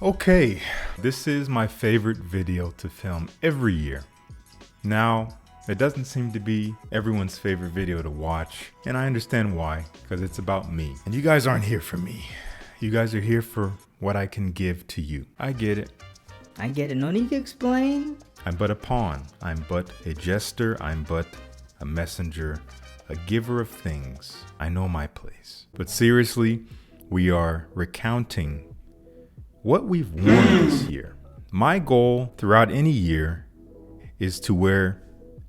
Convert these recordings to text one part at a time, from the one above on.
Okay, this is my favorite video to film every year. Now, it doesn't seem to be everyone's favorite video to watch, and I understand why, because it's about me. And you guys aren't here for me. You guys are here for what I can give to you. I get it. I get it. No need to explain. I'm but a pawn. I'm but a jester. I'm but a messenger, a giver of things. I know my place. But seriously, we are recounting what we've worn this year. My goal throughout any year is to wear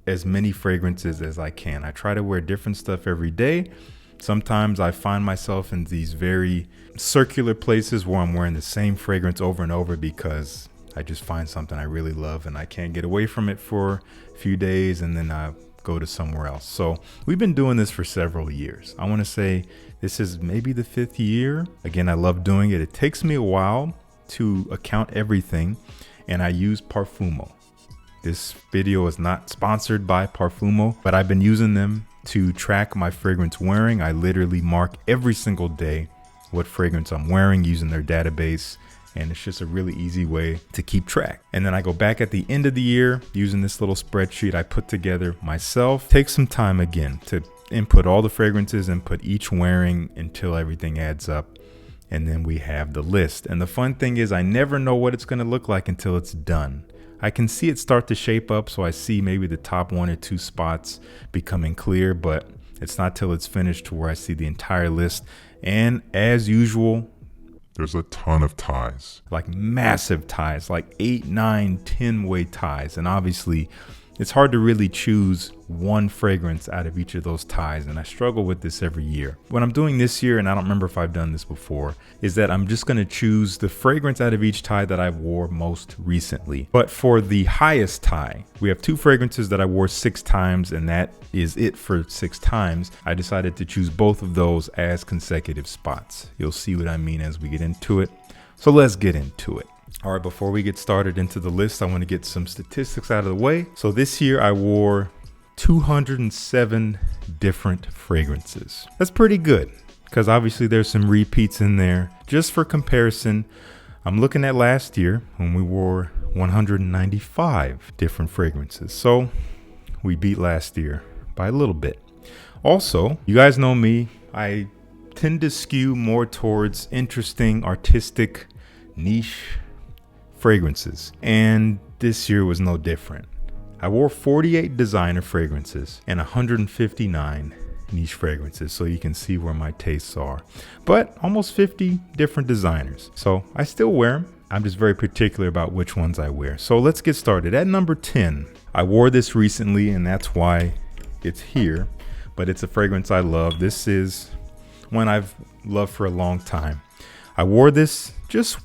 as many fragrances as I can. I try to wear different stuff every day. Sometimes I find myself in these very circular places where I'm wearing the same fragrance over and over because I just find something I really love and I can't get away from it for a few days and then I go to somewhere else. So we've been doing this for several years. I want to say this is maybe the 5th year. Again, I love doing it. It takes me a while to account everything, and I use Parfumo. This video is not sponsored by Parfumo, but I've been using them to track my fragrance wearing. I literally mark every single day what fragrance I'm wearing using their database, and it's just a really easy way to keep track. And then I go back at the end of the year using this little spreadsheet I put together myself. Take some time again to input all the fragrances, input each wearing until everything adds up. And then we have the list. And the fun thing is I never know what it's going to look like until it's done. I can see it start to shape up, so I see maybe the top 1 or 2 spots becoming clear, but it's not till it's finished to where I see the entire list. And as usual, there's a ton of ties. Like massive ties, like 8, 9, 10 way ties. And obviously it's hard to really choose one fragrance out of each of those ties, and I struggle with this every year. What I'm doing this year, and I don't remember if I've done this before, is that I'm just going to choose the fragrance out of each tie that I wore most recently. But for the highest tie, we have 2 fragrances that I wore 6 times, and that is it for 6 times. I decided to choose both of those as consecutive spots. You'll see what I mean as we get into it. So let's get into it. All right, before we get started into the list, I want to get some statistics out of the way. So this year I wore 207 different fragrances. That's pretty good because obviously there's some repeats in there. Just for comparison, I'm looking at last year when we wore 195 different fragrances. So we beat last year by a little bit. Also, you guys know me, I tend to skew more towards interesting, artistic, niche fragrances, and this year was no different. I wore 48 designer fragrances and 159 niche fragrances, so you can see where my tastes are, but almost 50 different designers. So I still wear them. I'm just very particular about which ones I wear. So let's get started. At number 10, I wore this recently and that's why it's here, but it's a fragrance I love. This is one I've loved for a long time. I wore this just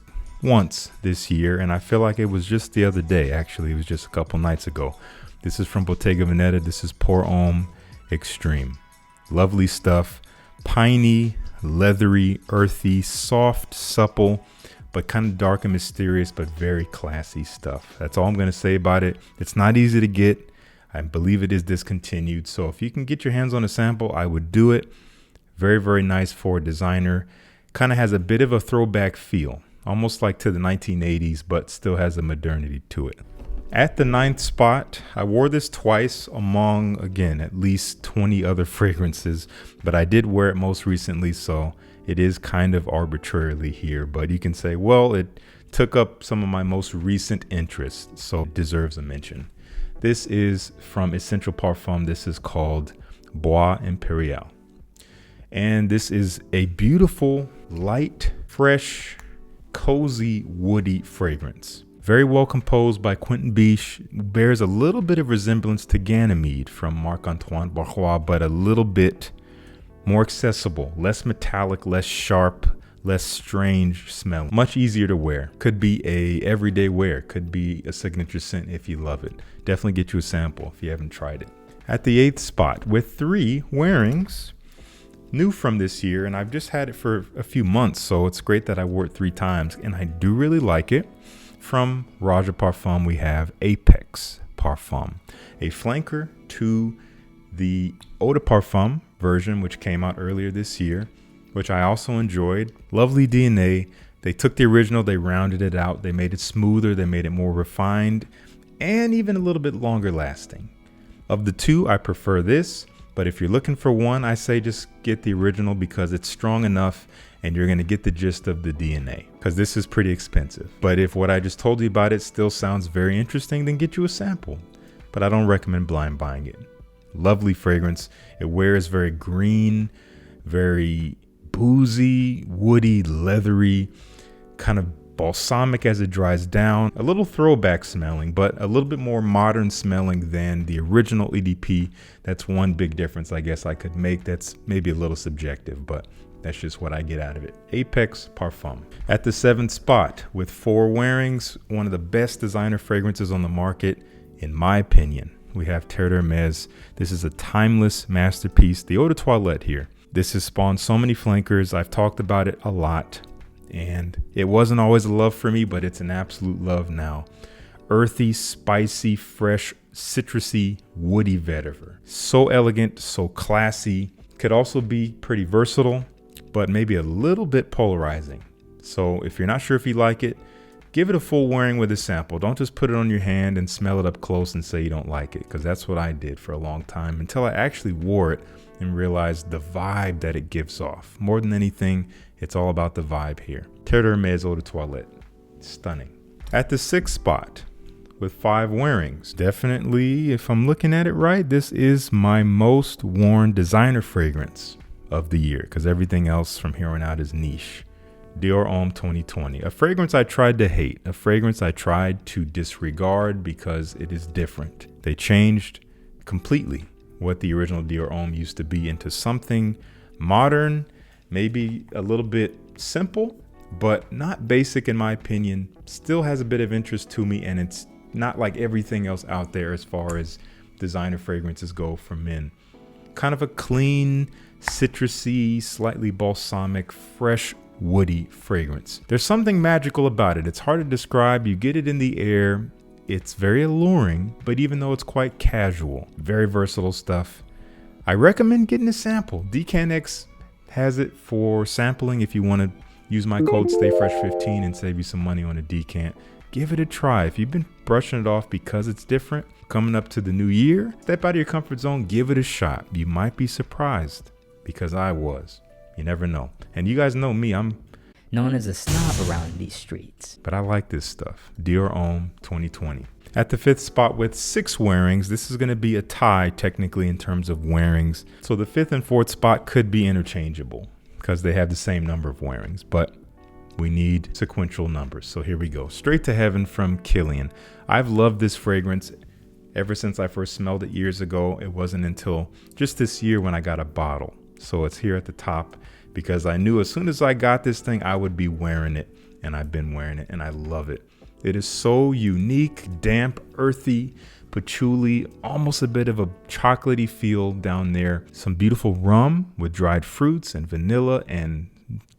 once this year, and I feel like it was just the other day. Actually, it was just a couple nights ago. This is from Bottega Veneta. This is Dior Homme Extreme. Lovely stuff. Piney, leathery, earthy, soft, supple, but kind of dark and mysterious, but very classy stuff. That's all I'm going to say about it. It's not easy to get. I believe it is discontinued. So if you can get your hands on a sample, I would do it. Very, very nice for a designer. Kind of has a bit of a throwback feel. Almost like to the 1980s, but still has a modernity to it. At the 9th spot, I wore this twice among, again, at least 20 other fragrances, but I did wear it most recently, so it is kind of arbitrarily here. But you can say, well, it took up some of my most recent interests, so it deserves a mention. This is from Essential Parfum. This is called Bois Impérial. And this is a beautiful, light, fresh, cozy, woody fragrance. Very well composed by Quentin Biche. Bears a little bit of resemblance to Ganymede from Marc-Antoine Bourgeois, but a little bit more accessible, less metallic, less sharp, less strange smell. Much easier to wear. Could be a everyday wear. Could be a signature scent if you love it. Definitely get you a sample if you haven't tried it. At the 8th spot, with 3 wearings, new from this year, and I've just had it for a few months, so it's great that I wore it 3 times, and I do really like it. From Raja Parfum, we have Apex Parfum, a flanker to the Eau de Parfum version, which came out earlier this year, which I also enjoyed. Lovely DNA, They took the original, they rounded it out, they made it smoother, they made it more refined, and even a little bit longer lasting. Of the two, I prefer this, but if you're looking for one, I say just get the original because it's strong enough and you're gonna get the gist of the DNA, because this is pretty expensive. But if what I just told you about it still sounds very interesting, then get you a sample. But I don't recommend blind buying it. Lovely fragrance. It wears very green, very boozy, woody, leathery, kind of balsamic as it dries down. A little throwback smelling, but a little bit more modern smelling than the original EDP. That's one big difference I guess I could make. That's maybe a little subjective, but that's just what I get out of it. Apex Parfum. At the 7th spot with 4 wearings, one of the best designer fragrances on the market, in my opinion. We have Terre D'Hermes. This is a timeless masterpiece. The eau de toilette here. This has spawned so many flankers. I've talked about it a lot, and it wasn't always a love for me, but it's an absolute love now. Earthy, spicy, fresh, citrusy, woody vetiver. So elegant, so classy. Could also be pretty versatile, but maybe a little bit polarizing. So if you're not sure if you like it, give it a full wearing with a sample. Don't just put it on your hand and smell it up close and say you don't like it, because that's what I did for a long time until I actually wore it and realized the vibe that it gives off. More than anything, it's all about the vibe here. Terre D'Hermes Eau de Toilette. Stunning. At the 6th spot with 5 wearings. Definitely, if I'm looking at it right, this is my most worn designer fragrance of the year, because everything else from here on out is niche. Dior Homme 2020, a fragrance I tried to hate, a fragrance I tried to disregard because it is different. They changed completely what the original Dior Homme used to be into something modern, maybe a little bit simple, but not basic in my opinion. Still has a bit of interest to me, and it's not like everything else out there as far as designer fragrances go for men. Kind of a clean, citrusy, slightly balsamic, fresh, woody fragrance. There's something magical about it. It's hard to describe. You get it in the air. It's very alluring, but even though it's quite casual, very versatile stuff. I recommend getting a sample. DecanX has it for sampling if you want to use my code STAYFRESH15 and save you some money on a decant. Give it a try. If you've been brushing it off because it's different, coming up to the new year, step out of your comfort zone, give it a shot. You might be surprised, because I was. You never know. And you guys know me, I'm known as a snob around these streets. but I like this stuff. Dior Homme 2020. At the 5th spot with 6 wearings, this is going to be a tie technically in terms of wearings. So the 5th and 4th spot could be interchangeable because they have the same number of wearings, but we need sequential numbers. So here we go. Straight to Heaven from Kilian. I've loved this fragrance ever since I first smelled it years ago. It wasn't until just this year when I got a bottle. So it's here at the top because I knew as soon as I got this thing, I would be wearing it, and I've been wearing it, and I love it. It is so unique, damp, earthy, patchouli, almost a bit of a chocolatey feel down there. Some beautiful rum with dried fruits and vanilla and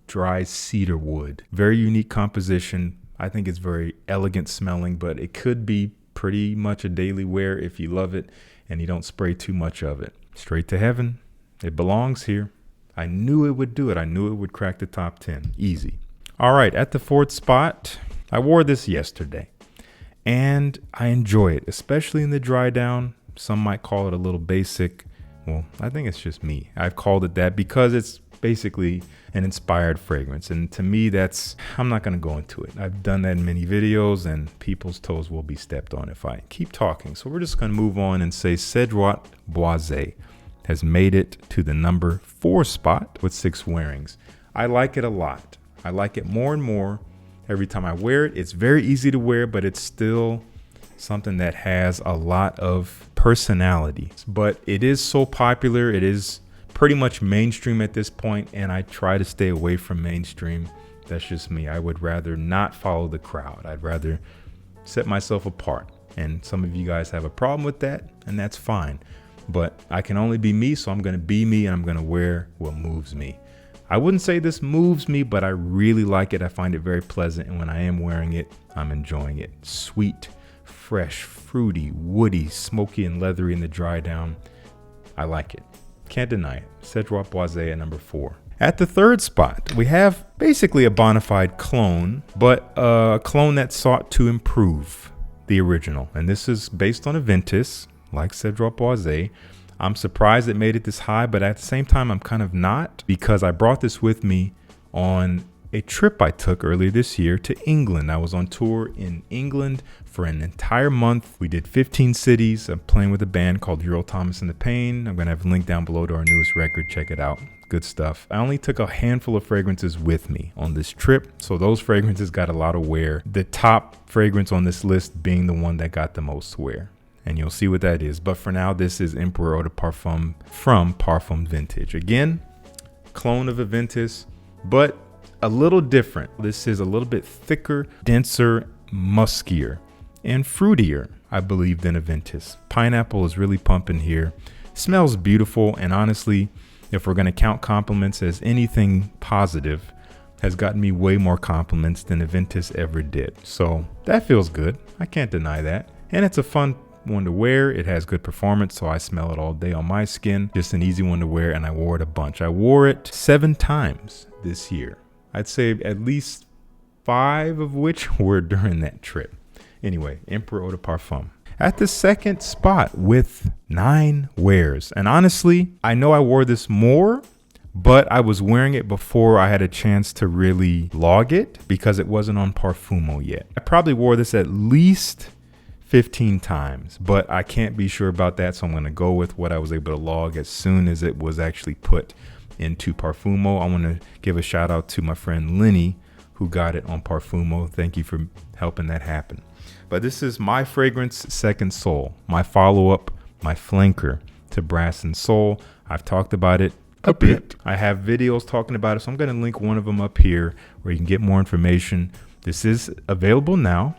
dry cedar wood. Very unique composition. I think it's very elegant smelling, but it could be pretty much a daily wear if you love it and you don't spray too much of it. Straight to Heaven. It belongs here. I knew it would do it. I knew it would crack the top 10. Easy. All right, at the 4th spot, I wore this yesterday and I enjoy it, especially in the dry down. Some might call it a little basic. Well, I think it's just me. I've called it that because it's basically an inspired fragrance. And to me, I'm not going to go into it. I've done that in many videos and people's toes will be stepped on if I keep talking. So we're just going to move on and say Cedrat Boise has made it to the number 4 spot with 6 wearings. I like it a lot. I like it more and more every time I wear it. It's very easy to wear, but it's still something that has a lot of personality. But it is so popular. It is pretty much mainstream at this point, and I try to stay away from mainstream. That's just me. I would rather not follow the crowd. I'd rather set myself apart. And some of you guys have a problem with that, and that's fine. But I can only be me, so I'm going to be me, and I'm going to wear what moves me. I wouldn't say this moves me, but I really like it. I find it very pleasant, and when I am wearing it, I'm enjoying it. Sweet, fresh, fruity, woody, smoky, and leathery in the dry down. I like it. Can't deny it. Cedrat Boise at number 4. At the third spot, we have basically a bona fide clone, but a clone that sought to improve the original. And this is based on a Ventus, like Cedrat Boise. I'm surprised it made it this high, but at the same time, I'm kind of not, because I brought this with me on a trip I took earlier this year to England. I was on tour in England for an entire month. We did 15 cities. I'm playing with a band called Earl Thomas and the Pain. I'm going to have a link down below to our newest record. Check it out. Good stuff. I only took a handful of fragrances with me on this trip, so those fragrances got a lot of wear. The top fragrance on this list being the one that got the most wear, and you'll see what that is. But for now, this is Empereur Eau de Parfum from Parfum Vintage. Again, clone of a Ventus, but a little different. This is a little bit thicker, denser, muskier, and fruitier, I believe, than a Ventus. Pineapple is really pumping here. Smells beautiful, and honestly, if we're going to count compliments as anything positive, has gotten me way more compliments than a Ventus ever did. So that feels good. I can't deny that. And it's a fun one to wear. It has good performance, so I smell it all day on my skin. Just an easy one to wear, and I wore it a bunch. I wore it 7 times this year. I'd say at least 5 of which were during that trip. Anyway, Empereur Eau de Parfum. At the second spot with 9 wears. And honestly, I know I wore this more, but I was wearing it before I had a chance to really log it because it wasn't on Parfumo yet. I probably wore this at least 15 times, but I can't be sure about that. So I'm going to go with what I was able to log as soon as it was actually put into Parfumo. I want to give a shout out to my friend Lenny who got it on Parfumo. Thank you for helping that happen. But this is my fragrance, Second Soul, my follow-up, my flanker to Brass and Soul. I've talked about it a bit. I have videos talking about it, so I'm going to link one of them up here where you can get more information. This is available now.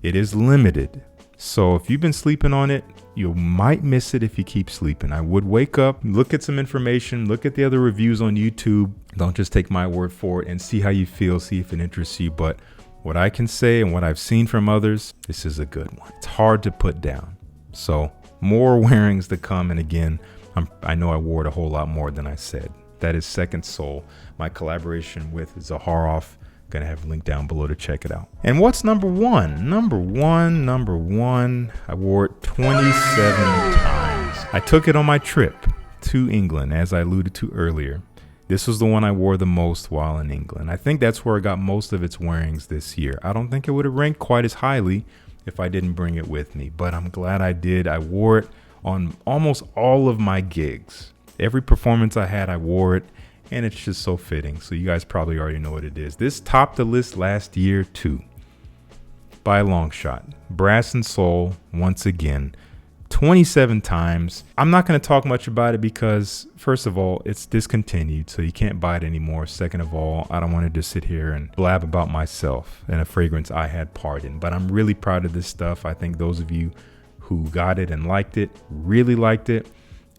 It is limited. So if you've been sleeping on it, you might miss it if you keep sleeping. I would wake up, look at some information, look at the other reviews on YouTube. Don't just take my word for it, and see how you feel, see if it interests you. But what I can say and what I've seen from others, this is a good one. It's hard to put down. So more wearings to come. And again, I know I wore it a whole lot more than I said. That is Second Soul, my collaboration with Zaharoff. Gonna have a link down below to check it out. And what's number one? Number one, I wore it 27 times. I took it on my trip to England, as I alluded to earlier. This was the one I wore the most while in England. I think that's where I got most of its wearings this year. I don't think it would have ranked quite as highly if I didn't bring it with me, but I'm glad I did. I wore it on almost all of my gigs. Every performance I had, I wore it, and it's just so fitting. So you guys probably already know what it is. This topped the list last year too, by a long shot. Brass and Soul, once again, 27 times. I'm not going to talk much about it because, first of all, it's discontinued, so you can't buy it anymore. Second of all, I don't want to just sit here and blab about myself and a fragrance I had part in. But I'm really proud of this stuff. I think those of you who got it and liked it really liked it.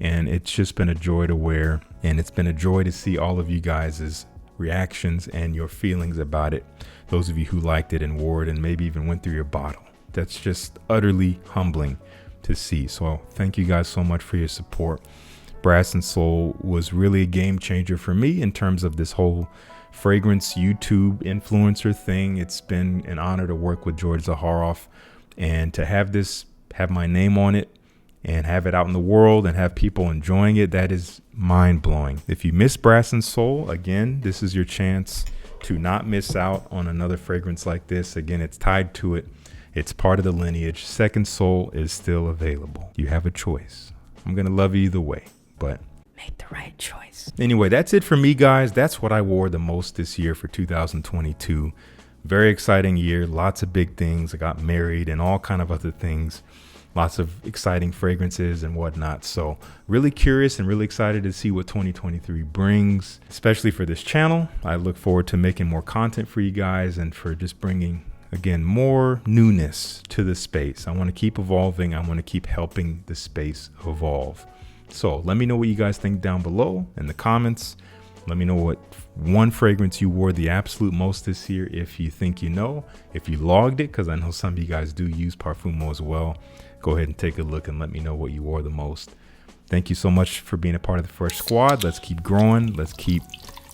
And it's just been a joy to wear. And it's been a joy to see all of you guys' reactions and your feelings about it. Those of you who liked it and wore it and maybe even went through your bottle. That's just utterly humbling to see. So thank you guys so much for your support. Brass and Soul was really a game changer for me in terms of this whole fragrance YouTube influencer thing. It's been an honor to work with George Zaharoff and to have this, have my name on it and have it out in the world and have people enjoying it. That is mind blowing. If you miss Brass and Soul, again, this is your chance to not miss out on another fragrance like this. Again, it's tied to it. It's part of the lineage. Second Soul is still available. You have a choice. I'm going to love you either way, but Make the right choice. anyway, that's it for me, guys. That's what I wore the most this year for 2022. Very exciting year. Lots of big things. I got married and all kind of other things. Lots of exciting fragrances and whatnot. So really curious and really excited to see what 2023 brings, especially for this channel. I look forward to making more content for you guys and for just bringing, again, more newness to the space. I want to keep evolving. I want to keep helping the space evolve. So let me know what you guys think down below in the comments. Let me know what one fragrance you wore the absolute most this year, if you think you know, if you logged it, because I know some of you guys do use Parfumo as well. Go ahead and take a look and let me know what you wore the most. Thank you so much for being a part of the Fresh Squad. Let's keep growing. Let's keep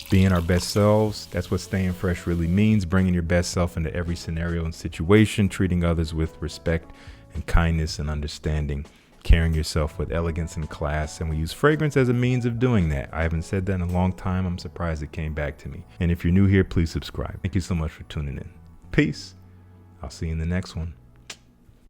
Being our best selves, that's what staying fresh really means. Bringing your best self into every scenario and situation, treating others with respect and kindness and understanding, carrying yourself with elegance and class. And we use fragrance as a means of doing that. I haven't said that in a long time. I'm surprised it came back to me. And if you're new here, please subscribe. Thank you so much for tuning in. Peace. I'll see you in the next one.